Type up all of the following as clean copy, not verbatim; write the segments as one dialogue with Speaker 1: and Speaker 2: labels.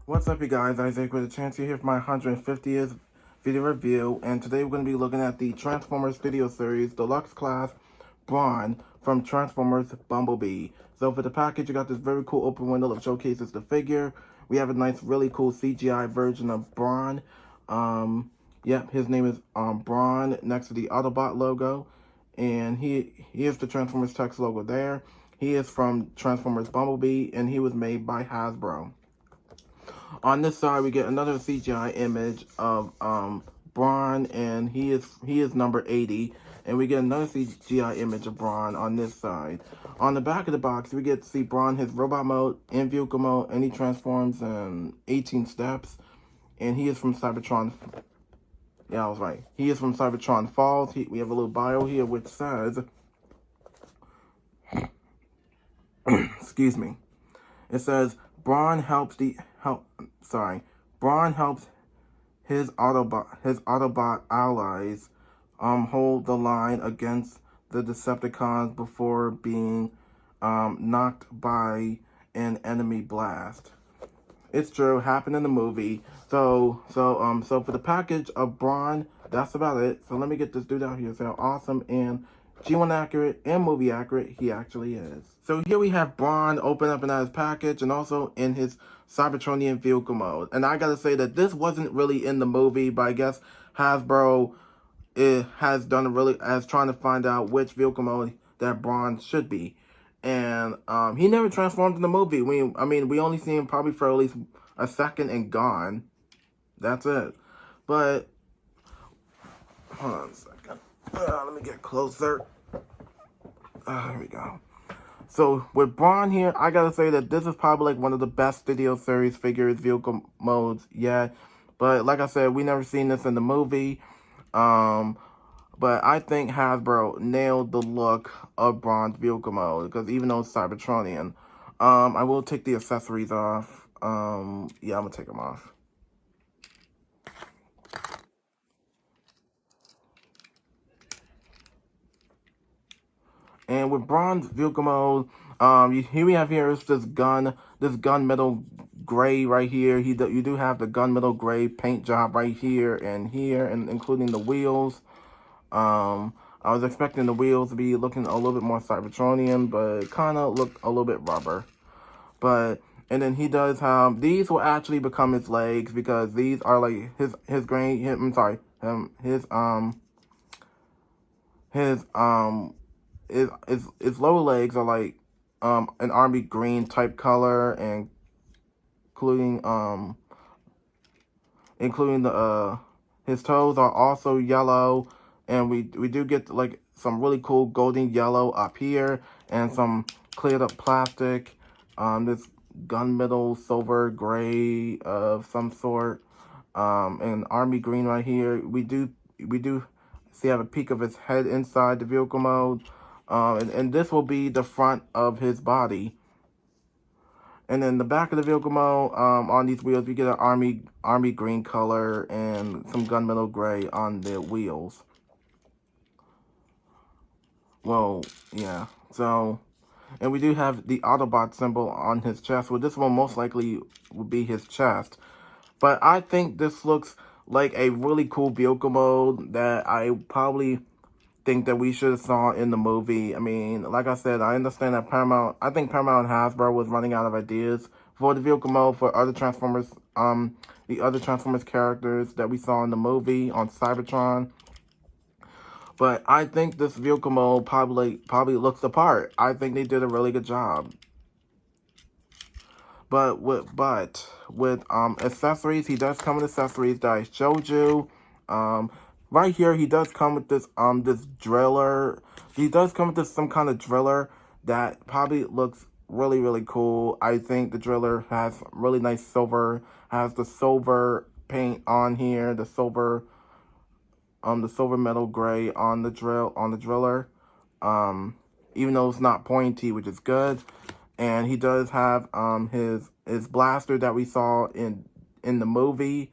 Speaker 1: What's up, you guys? Isaac with a chance here for my 150th video review, and today we're going to be looking at the Transformers Studio Series Deluxe Class Brawn from Transformers Bumblebee. So for the package, you got this very cool open window that showcases the figure. We have a nice, really cool CGI version of Brawn. Yep, his name is Brawn next to the Autobot logo, and he is the Transformers text logo there. He is from Transformers Bumblebee, and he was made by Hasbro. On this side, we get another CGI image of Brawn, and he is number 80. And we get another CGI image of Brawn on this side. On the back of the box, we get to see Brawn, his robot mode, in vehicle mode, and he transforms in 18 steps. And he is from Cybertron. Yeah, I was right. He is from Cybertron Falls. We have a little bio here which says, excuse me. It says Brawn helps his Autobot allies hold the line against the Decepticons before being knocked by an enemy blast. It's true, happened in the movie. So for the package of Brawn, that's about it. So let me get this dude out here. So awesome and G1 accurate and movie accurate he actually is. So here we have Brawn open up in his package and also in his Cybertronian vehicle mode. And I gotta say that this wasn't really in the movie, but I guess Hasbro has trying to find out which vehicle mode that Brawn should be. And he never transformed in the movie. We only see him probably for at least a second and gone. That's it. But hold on a second. Let me get closer. Here we go. So with Brawn here, I gotta say that this is probably like one of the best Studio Series figures vehicle modes yet. But like I said, we never seen this in the movie. But I think Hasbro nailed the look of Brawn's vehicle mode, because even though it's Cybertronian, I will take the accessories off. Yeah, I'm gonna take them off. And with Brawn's vehicle mode, here we have here is this gunmetal gray right here. You do have the gunmetal gray paint job right here, and including the wheels. I was expecting the wheels to be looking a little bit more Cybertronian, but it kind of looked a little bit rubber. And then he does have, these will actually become his legs, because these are like his lower legs are like an army green type color, and including the his toes are also yellow, and we do get like some really cool golden yellow up here, and some cleared up plastic, this gunmetal silver gray of some sort, and army green right here. We do see have a peek of his head inside the vehicle mode, and this will be the front of his body. And then the back of the vehicle mode, on these wheels, we get an army green color and some gunmetal gray on the wheels. Well, yeah. So, and we do have the Autobot symbol on his chest. Well, this one most likely would be his chest. But I think this looks like a really cool vehicle mode that I probably think that we should have saw in the movie. I mean, like I said, I understand that I think Paramount and Hasbro was running out of ideas for the vehicle mode for other Transformers, the other Transformers characters that we saw in the movie on Cybertron. But I think this vehicle mode probably looks the part. I think they did a really good job. But with accessories, he does come with accessories that I showed you. Right here, he does come with this this driller. He does come with this some kind of driller that probably looks really cool. I think the driller has really nice silver, has the silver paint on here, the silver metal gray on the driller. Even though it's not pointy, which is good. And he does have his blaster that we saw in the movie.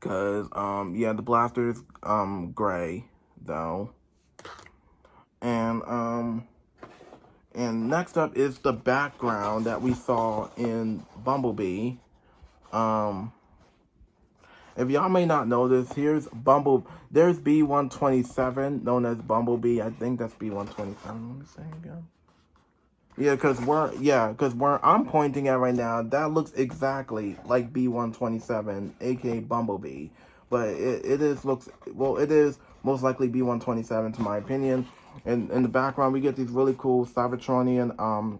Speaker 1: Yeah, the blaster is gray though. And And next up is the background that we saw in Bumblebee. If y'all may not know this, there's B-127, known as Bumblebee. I think that's B-127. Let me say again. Yeah, because where I'm pointing at right now, that looks exactly like B-127, aka Bumblebee. But it is most likely B-127 to my opinion. And in the background, we get these really cool Cybertronian,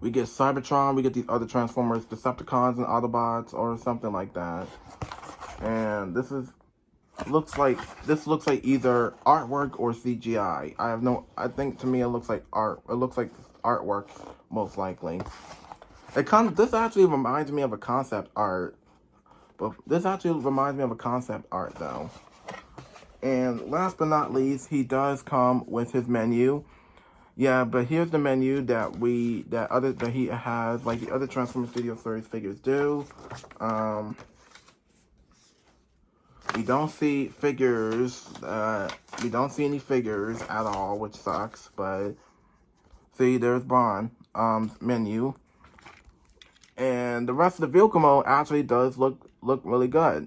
Speaker 1: we get Cybertron, we get these other Transformers, Decepticons and Autobots, or something like that. And this looks like either artwork or CGI. I think to me it looks like art. It looks like artwork, most likely. This actually reminds me of a concept art. But this actually reminds me of a concept art though. And last but not least, he does come with his menu. Yeah, but here's the menu that he has, like the other Transformers Studio Series figures do. We don't see figures. We don't see any figures at all, which sucks. But see, there's Brawn menu, and the rest of the vehicle mode actually does look really good.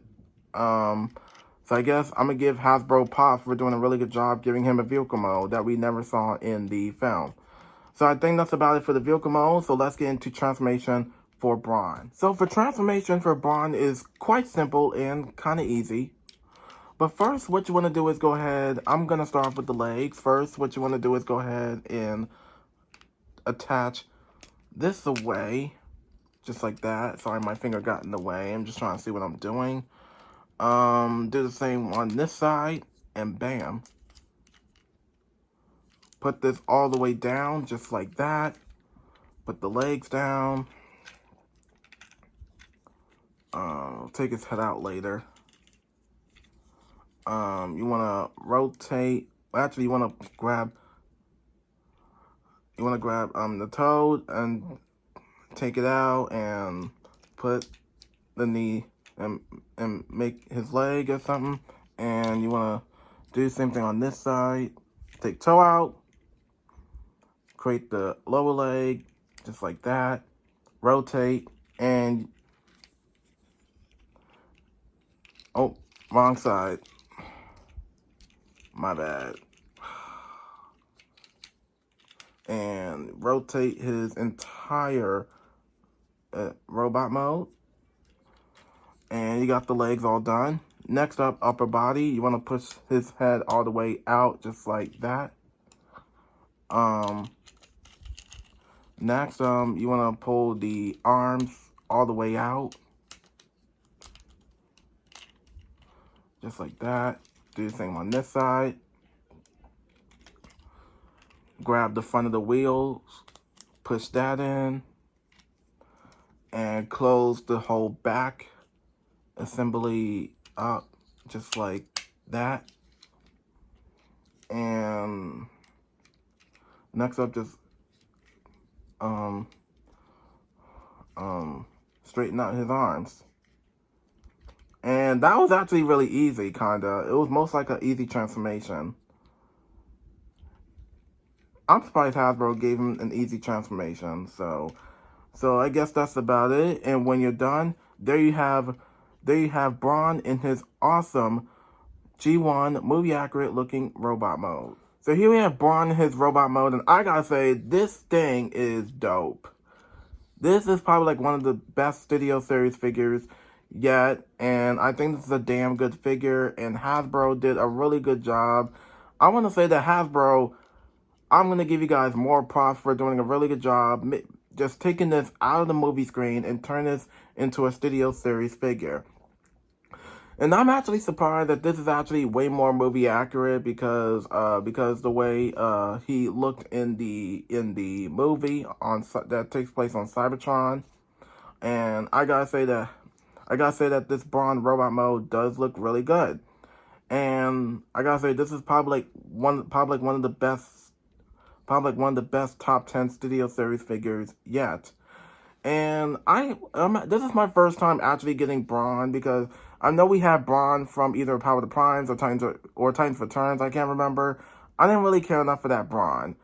Speaker 1: So I guess I'm gonna give Hasbro props for doing a really good job giving him a vehicle mode that we never saw in the film. So I think that's about it for the vehicle mode. So let's get into transformation for Brawn. So for transformation for Brawn is quite simple and kind of easy. But first, what you want to do is go ahead. I'm going to start off with the legs. First, what you want to do is go ahead and attach this away. Just like that. Sorry, my finger got in the way. I'm just trying to see what I'm doing. Do the same on this side. And bam. Put this all the way down, just like that. Put the legs down. Take his head out later. You want to rotate. Actually, you want to grab the toe and take it out and put the knee and make his leg or something. And you want to do the same thing on this side. Take toe out. Create the lower leg, just like that. Rotate, and oh, wrong side. My bad. And rotate his entire robot mode. And you got the legs all done. Next up, upper body. You want to push his head all the way out, just like that. Next, you want to pull the arms all the way out. Just like that. Do the same on this side. Grab the front of the wheels. Push that in. And close the whole back assembly up. Just like that. And next up, just straighten out his arms. And that was actually really easy, kinda. It was most like an easy transformation. I'm surprised Hasbro gave him an easy transformation. So I guess that's about it. And when you're done, there you have Brawn in his awesome G1 movie accurate looking robot mode. So here we have Brawn in his robot mode, and I gotta say, this thing is dope. This is probably like one of the best Studio Series figures yet, and I think this is a damn good figure, and Hasbro did a really good job. I want to say that Hasbro, I'm going to give you guys more props for doing a really good job, just taking this out of the movie screen and turn this into a Studio Series figure. And I'm actually surprised that this is actually way more movie accurate because the way he looked in the movie that takes place on Cybertron, and I gotta say that this Brawn robot mode does look really good, and I gotta say this is probably one of the best top 10 Studio Series figures yet. And this is my first time actually getting Brawn, because I know we had Brawn from either Power of the Primes or Titans Returns. I can't remember. I didn't really care enough for that Brawn.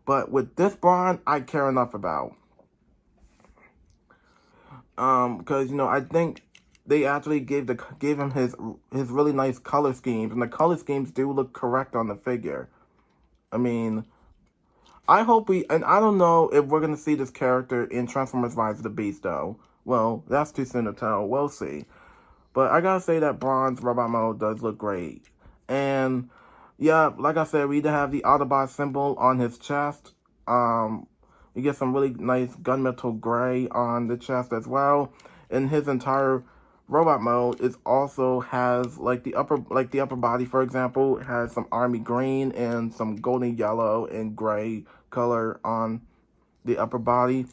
Speaker 1: But with this Brawn, I care enough about. Because I think they actually gave him his really nice color schemes, and the color schemes do look correct on the figure. I mean, I hope and I don't know if we're gonna see this character in Transformers: Rise of the Beast, though. Well, that's too soon to tell. We'll see. But I gotta say that Brawn's robot mode does look great. And yeah, like I said, we either have the Autobot symbol on his chest. We get some really nice gunmetal gray on the chest as well. And his entire robot mode is also has the upper body, for example, has some army green and some golden yellow and gray color on the upper body.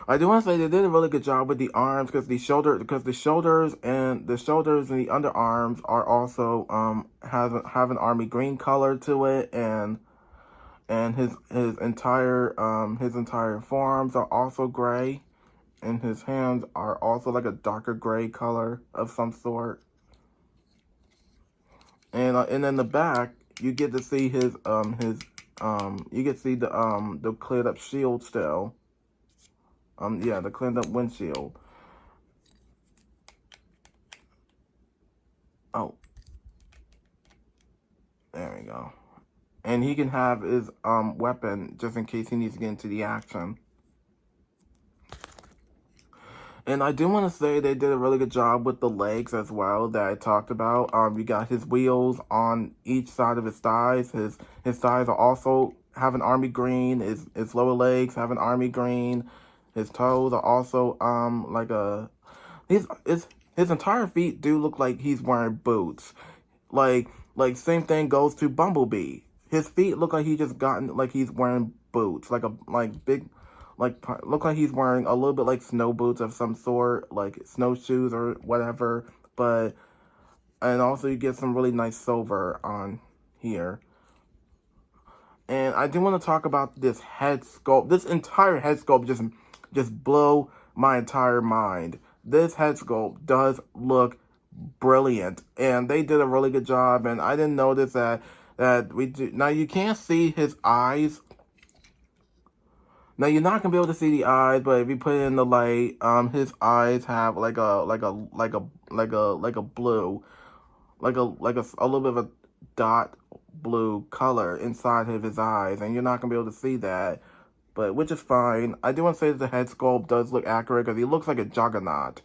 Speaker 1: I do want to say they did a really good job with the arms because the shoulders and the underarms are also have an army green color to it, and his entire forearms are also gray, and his hands are also like a darker gray color of some sort. And in the back you get to see his you get to see the cleared up shield still. Yeah, the cleaned up windshield. Oh, there we go. And he can have his weapon just in case he needs to get into the action. And I do want to say they did a really good job with the legs as well that I talked about. You got his wheels on each side of his thighs. His thighs are also have an army green. His lower legs have an army green. His toes are also his entire feet do look like he's wearing boots. Like same thing goes to Bumblebee. His feet look like he's wearing boots, look like he's wearing a little bit like snow boots of some sort, like snowshoes or whatever. And also you get some really nice silver on here. And I do want to talk about this head sculpt. This entire head sculpt just blow my entire mind. This head sculpt does look brilliant, and they did a really good job. And I didn't notice that we do. Now you can't see his eyes. Now you're not gonna be able to see the eyes, but if you put it in the light, his eyes have like a blue, a little bit of a dot blue color inside of his eyes, and you're not gonna be able to see that, but which is fine. I do want to say that the head sculpt does look accurate because he looks like a Juggernaut.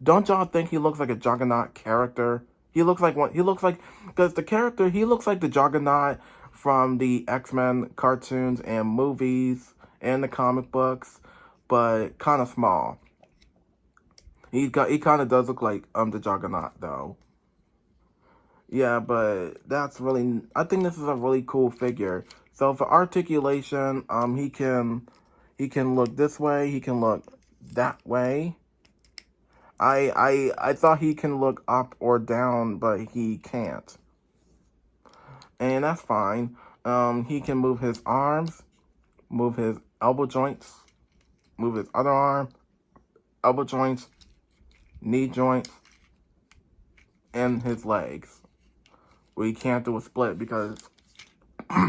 Speaker 1: Don't y'all think he looks like a Juggernaut character? He looks like because the character, he looks like the Juggernaut from the X-Men cartoons and movies and the comic books, but kind of small. He kind of does look like the Juggernaut though. Yeah, but I think this is a really cool figure. So for articulation, he can look this way, he can look that way. I thought he can look up or down, but he can't. And that's fine. He can move his arms, move his elbow joints, move his other arm, elbow joints, knee joints, and his legs. We can't do a split because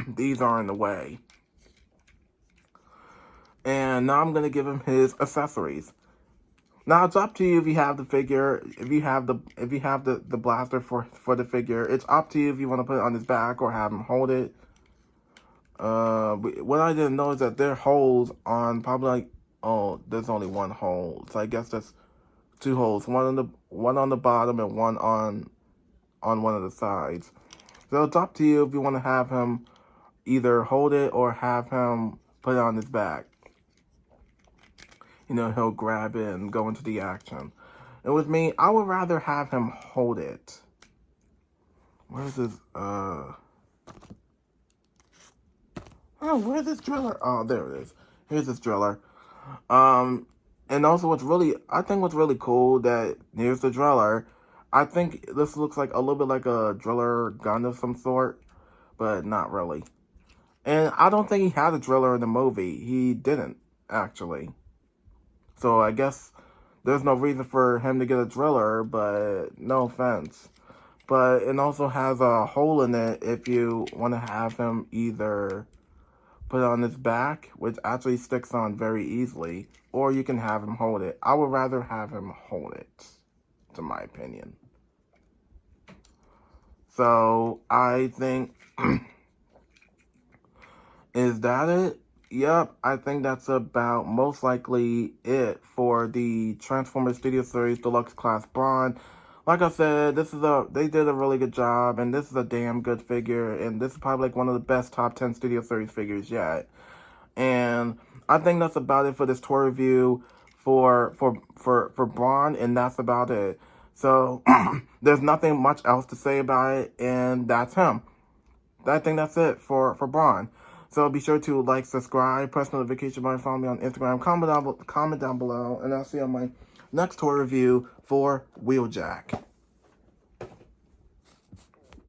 Speaker 1: these are in the way. And now I'm going to give him his accessories. Now it's up to you if you have the figure, if you have the blaster for the figure. It's up to you if you want to put it on his back or have him hold it. What I didn't know is that there are holes on there's only one hole. So I guess that's two holes. One on the bottom and one on one of the sides. So it's up to you if you want to have him either hold it or have him put it on his back. He'll grab it and go into the action. And with me, I would rather have him hold it. Where's his, where's this driller? Oh, there it is. Here's this driller. And also I think what's really cool that here's the driller. I think this looks like a little bit like a driller gun of some sort, but not really. And I don't think he had a driller in the movie. He didn't, actually. So I guess there's no reason for him to get a driller, but no offense. But it also has a hole in it if you want to have him either put it on his back, which actually sticks on very easily, or you can have him hold it. I would rather have him hold it, to my opinion. So I think, is that it? Yep, I think that's about most likely it for the Transformers Studio Series Deluxe Class Brawn. Like I said, they did a really good job, and this is a damn good figure, and this is probably like one of the best top 10 Studio Series figures yet. And I think that's about it for this tour review for Brawn, and that's about it. So there's nothing much else to say about it, and that's him. I think that's it for Brawn. So be sure to like, subscribe, press notification button, follow me on Instagram, comment down below, and I'll see you on my next tour review for Wheeljack.